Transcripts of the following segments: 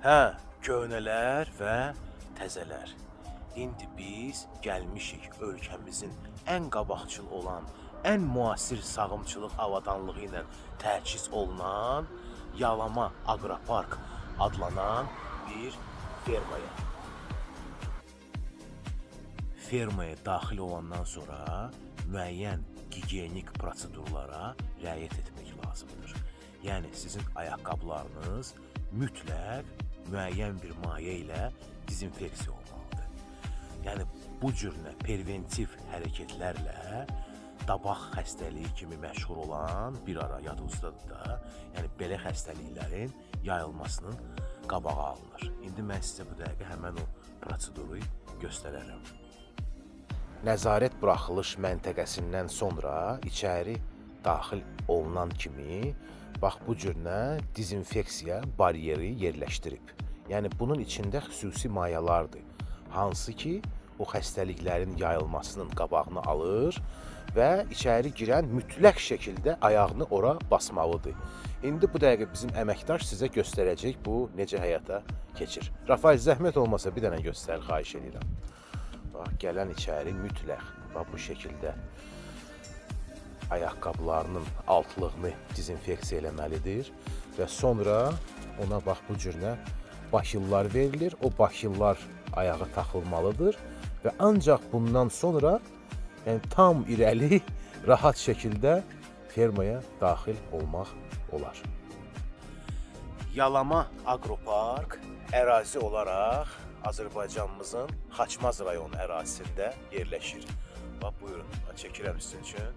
Hə, köhnələr və təzələr. İndi biz gəlmişik ölkəmizin ən qabaqcıl olan, ən müasir sağımçılıq avadanlığı ilə təchiz olunan Yalama Aqropark adlanan bir fermaya. Fermaya daxil olandan sonra müəyyən gigiyenik prosedurlara riayət etmək lazımdır. Yəni sizin ayaqqabılarınız mütləq müəyyən bir maye ilə dezinfeksiya olmalıdır. Yəni bu cürünə preventiv hərəkətlərlə dabaq xəstəliyi kimi məşhur olan bir ara yadınızdadır da, yəni belə xəstəliklərin yayılmasının qabağı alınır. İndi mən sizə bu dəqiqə həmən o proseduru göstərərəm. Nəzarət buraxılış məntəqəsindən sonra içəri daxil olunan kimi bax bu cürünə dezinfeksiya bariyeri yerləşdirib. Yəni bunun içində xüsusi mayalardır, hansı ki o xəstəliklərin yayılmasının qabağını alır və içəri girən mütləq şəkildə ayağını ora basmalıdır. İndi bu dəqiqə bizim əməkdaş sizə göstərəcək bu necə həyata keçir. Rafael, zəhmət olmasa bir dənə göstər, xahiş edirəm. Bax, gələn içəri mütləq bax bu şəkildə ayaqqabılarının altlığını dezinfeksiya eləməlidir və sonra ona bax bu cürünə bakillar verilir. O bakillar ayağa taxılmalıdır və ancaq bundan sonra yəni tam irəli, rahat şəkildə fermaya daxil olmaq olar. Yalama Aqropark ərazi olaraq Azərbaycanımızın Xaçmaz rayonu ərazisində yerləşir. Bax, buyurun, çəkirəm sizin üçün.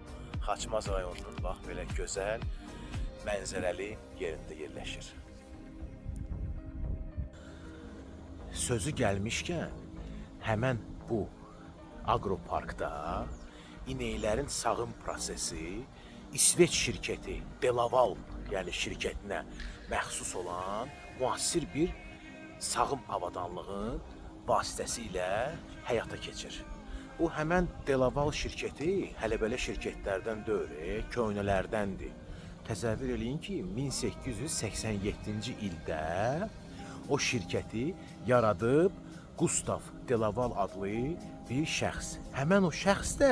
Xaçmaz rayonunun bax belə gözəl, mənzərəli yerində yerləşir. Sözü gəlmişkən, həmən bu Aqroparkda inəklərin sağım prosesi İsveç şirkəti Delaval, yəni şirkətinə məxsus olan müasir bir sağım avadanlığın vasitəsilə həyata keçir. Bu həmən Delaval şirkəti hələ belə şirkətlərdən deyil, köhnələrdəndir. Təsəvvür eləyin ki, 1887-ci ildə o şirkəti yaradıb Gustav Delaval adlı bir şəxs. Həmən o şəxs də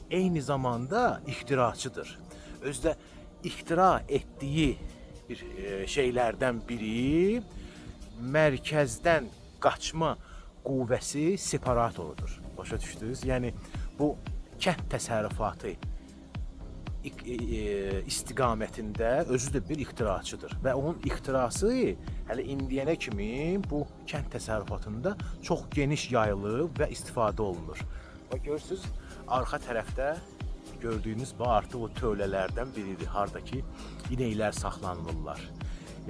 eyni zamanda ixtiraçıdır. Özdə ixtira etdiyi bir şeylərdən biri mərkəzdən qaçma qüvvəsi separatorudur. Başa düşdünüz? Yəni bu kənd təsərrüfatı istiqamətində özü də bir ixtiraçıdır və onun ixtirası hələ indiyənə kimi bu kənd təsərrüfatında çox geniş yayılıb və istifadə olunur. Bax, görürsünüz, arxa tərəfdə gördüyünüz bu artıq o tövlələrdən biridir, hardakı inəklər saxlanılırlar.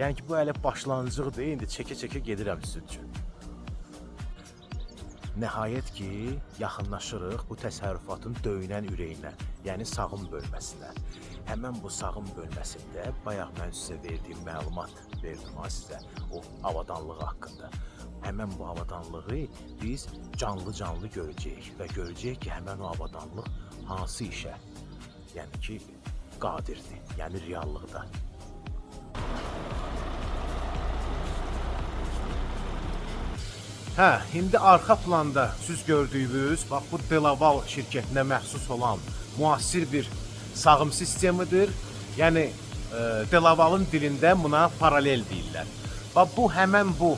Yəni ki, bu hələ başlanğıcıdır, indi çəkə-çəkə gedirəm sizin üçün. Nəhayət ki, yaxınlaşırıq bu təsərrüfatın döyünən ürəyinə, yəni sağım bölməsinə. Həmən bu sağım bölməsində bayaq mən sizə verdiyim məlumat verdim sizə o avadanlığı haqqında. Həmən bu avadanlığı biz canlı-canlı görəcəyik və görəcəyik ki, həmən o avadanlıq hansı işə, yəni ki, qadirdir, yəni reallıqda. Hə, indi arxa planda siz gördüyünüz, bax bu Delaval şirkətinə məxsus olan müasir bir sağım sistemidir. Yəni Delavalın dilində buna paralel deyirlər. Bax bu həmən bu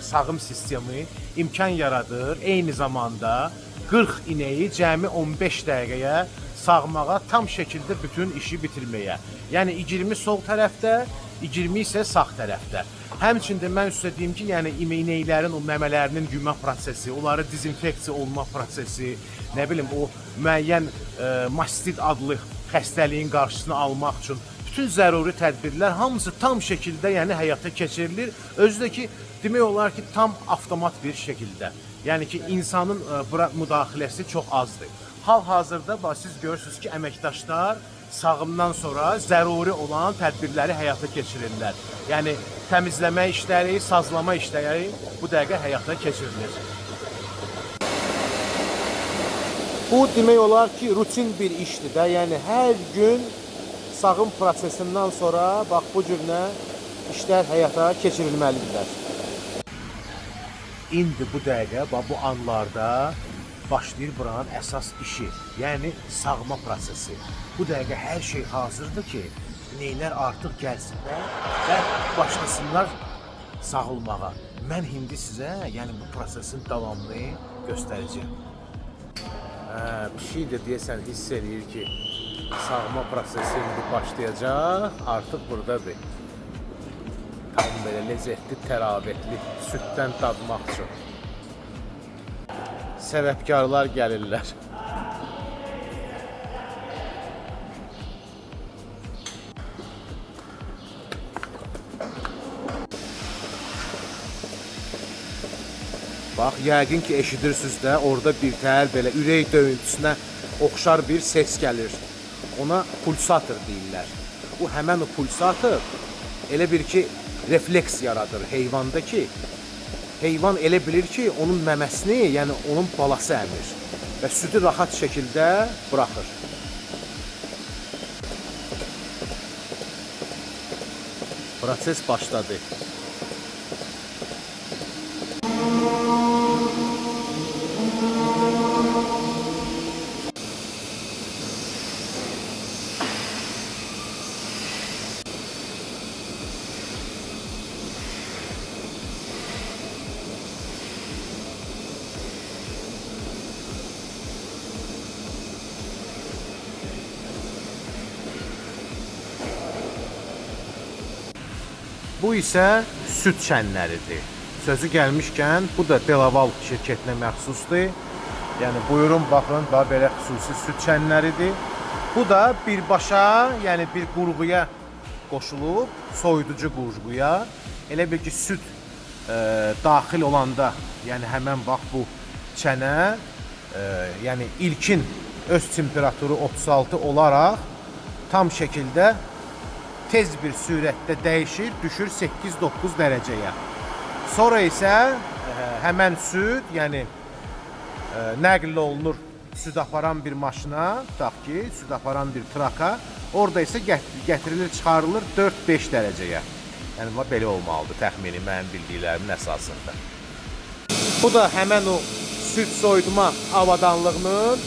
sağım sistemi imkan yaradır. Eyni zamanda 40 inəyi cəmi 15 dəqiqəyə sağmağa, tam şəkildə bütün işi bitirməyə. Yəni 20 sol tərəfdə, 20 isə sağ tərəfdə. Həmçində mən sizə deyim ki, yəni inəklərin o məmələrinin yuma prosesi, onları dezinfeksiya olma prosesi, nə bilim o müəyyən mastit adlı xəstəliyin qarşısını almaq üçün bütün zəruri tədbirlər hamısı tam şəkildə yəni həyata keçirilir. Özü də ki, demək olar ki, tam avtomat bir şəkildə. Yəni ki, insanın bura müdaxiləsi çox azdır. Hal-hazırda siz görürsünüz ki, əməkdaşlar sağımdan sonra zəruri olan tədbirləri həyata keçirirlər. Yəni təmizləmə işləri, sazlama işləri bu dəqiqə həyata keçirilir. Bu demək olar ki, rutin bir işdir də. Yəni hər gün sağım prosesindən sonra bax bu cürünə işlər həyata keçirilməlidirlər. indi bu dəqiqə, bu anlarda başlayır buranın əsas işi, yəni sağma prosesi. Bu dəqiqə hər şey hazırdır ki, neylər artıq gəlsinlər və başlasınlar sağılmağa. Mən indi sizə, yəni bu prosesin davamını göstərəcəyim. Bir şey də deyəsən hiss eləyir ki, sağma prosesi indi başlayacaq, artıq buradadır. Tam belə ləzzətli, təravətli süddən dadmaq üçün. Səbəbkarlar gəlirlər. Bax, yəqin ki, eşidirsiniz də, orada bir təhər belə ürək döyüntüsünə oxşar bir ses gəlir. Ona pulsator deyirlər. Bu həmən o pulsator elə bir ki, refleks yaradır heyvanda ki, heyvan elə bilir ki, onun məməsini, yəni onun balası əmir və südü rahat şəkildə buraxır. Proses başladı. Bu isə süd çənləridir. Sözü gəlmişkən, bu da Delaval şirkətinə məxsusdur. Yəni, buyurun, baxın, belə xüsusi süd çənləridir. Bu da birbaşa, yəni bir qurğuya qoşulub, soyuducu qurğuya. Elə bir ki, süd daxil olanda, yəni həmən bax bu çənə, yəni ilkin öz temperaturu 36 olaraq tam şəkildə tez bir sürətdə dəyişir, düşür 8-9 dərəcəyə. Sonra isə həmən süd, yəni nəql olunur süd aparan bir maşına, tutaq ki, süd aparan bir traka, orada isə gətirilir, çıxarılır 4-5 dərəcəyə. Yəni, belə olmalıdır təxmini mənim bildiklərimin əsasında. Bu da həmən o süd soyutma avadanlığının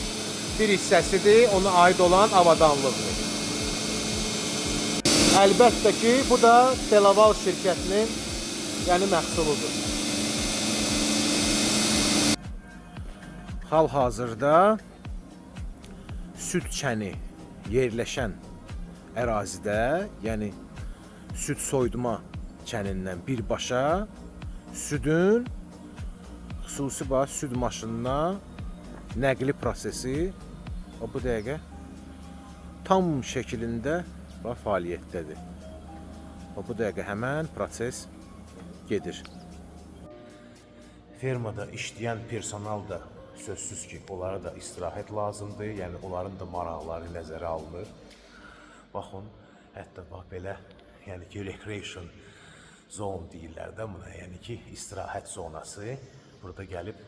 bir hissəsidir, ona aid olan avadanlığdır. Əlbəttə ki, bu da Delaval şirkətinin yəni məhsuludur. Hal-hazırda süd çəni yerləşən ərazidə, yəni süd soyudma çənindən birbaşa südün xüsusi süd maşınına nəqli prosesi bu dəqiqə tam şəklində fəaliyyətdədir. Bu dəqiqə həmən proses gedir. Fermada işləyən personal da sözsüz ki, onlara da istirahət lazımdır. Yəni, onların da maraqları nəzərə alınır. Baxın, hətta belə, yəni ki, recreation zone deyirlər də buna. Yəni ki, istirahət zonası. Burada gəlib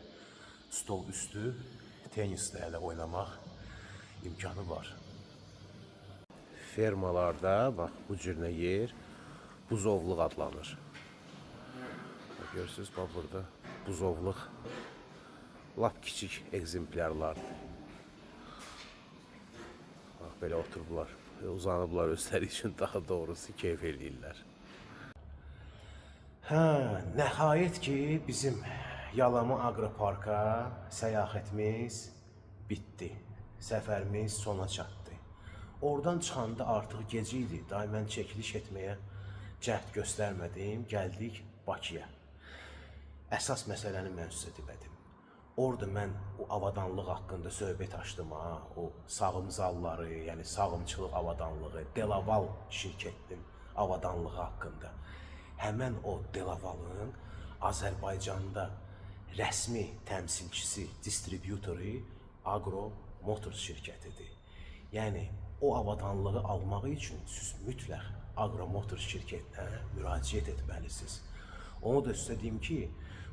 stol üstü tenislə oynamaq imkanı var. Fermalarda, bax, bu cürünə yer buzovluq adlanır. Görürsünüz, bax, burada buzovluq lap kiçik egzemplarlardır. Bax, belə oturublar, uzanıblar özləri üçün, daha doğrusu keyf eləyirlər. Nəhayət ki, bizim Yalama Aqroparka səyahətimiz bitdi. Səfərimiz sona çatdı. Oradan çıxanda artıq gecə idi. Daha mən çəkiliş etməyə cəhd göstərmədim. Gəldik Bakıya. Əsas məsələni mən sizə demədim. Orada mən o avadanlıq haqqında söhbət açdım. O sağımzalları, yəni sağımçılıq avadanlığı, Delaval şirkətinin avadanlığı haqqında. Həmən o Delavalın Azərbaycanda rəsmi təmsilçisi, distributoru Agro Motors şirkətidir. Yəni, o avadanlığı almaq üçün siz mütləq Agro Motors şirkətinə müraciət etməlisiniz. Onu da sizə deyim ki,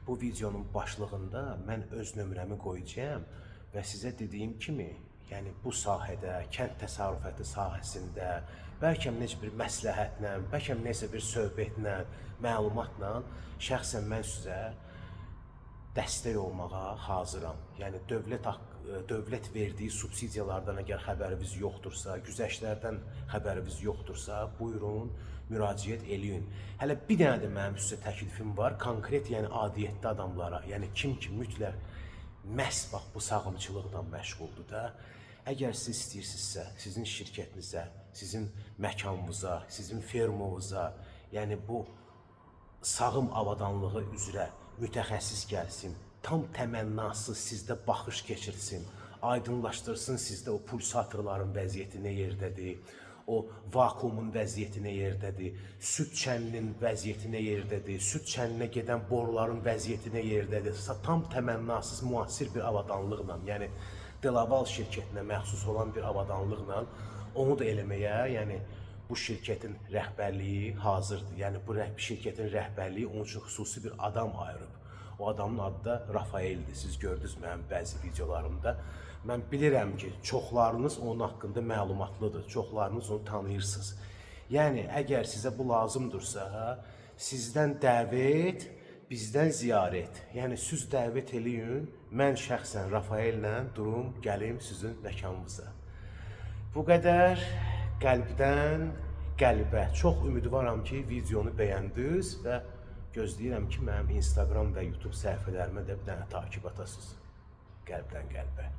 bu videonun başlığında mən öz nömrəmi qoyacağım və sizə dediyim kimi, yəni bu sahədə, kənd təsərrüfatı sahəsində, bəlkə necə bir məsləhətlə, bəlkə necə bir söhbətlə, məlumatla şəxsən mən sizə dəstək olmağa hazıram. Yəni dövlət verdiyi subsidiyalardan əgər xəbəriniz yoxdursa, güzəştlərdən xəbəriniz yoxdursa, buyurun müraciət eləyin. Hələ bir dənə də mənim sizə təklifim var. Konkret, yəni adiyyətli adamlara, yəni kim ki mütləq məhz bax bu sağımçılıqla məşğuldur da. Əgər siz istəyirsinizsə, sizin şirkətinizə, sizin məkanınıza, sizin fermanıza, yəni bu sağım avadanlığı üzrə mütəxəssis gəlsin, tam təmənnasız sizdə baxış keçirsin, aydınlaşdırsın sizdə o pulsatorların vəziyyəti nə yerdədir, o vakuumun vəziyyəti nə yerdədir, süd çəninin vəziyyəti nə yerdədir, süd çəninə gedən boruların vəziyyəti nə yerdədir, tam təmənnasız müasir bir avadanlıqla, yəni Delaval şirkətinə məxsus olan bir avadanlıqla onu da eləməyə, yəni bu şirkətin rəhbərliyi hazırdır. Yəni bu şirkətin rəhbərliyi onun üçün xüsusi bir adam ayırıb. O adamın adı da Rafaeldir. Siz gördünüz mənim bəzi videolarımda. Mən bilirəm ki, çoxlarınız onun haqqında məlumatlıdır. Çoxlarınız onu tanıyırsınız. Yəni əgər sizə bu lazımdırsa, sizdən dəvət, bizdən ziyarət. Yəni siz dəvət eləyin, mən şəxsən Rafaellə durum, gəlim sizin məkanınıza. Bu qədər. Qəlbdən qəlbə. Çox ümidvaram ki, videonu bəyəndiniz və gözləyirəm ki, mənim Instagram və YouTube səhifələrimə də bir dənə takib atasınız. Qəlbdən qəlbə.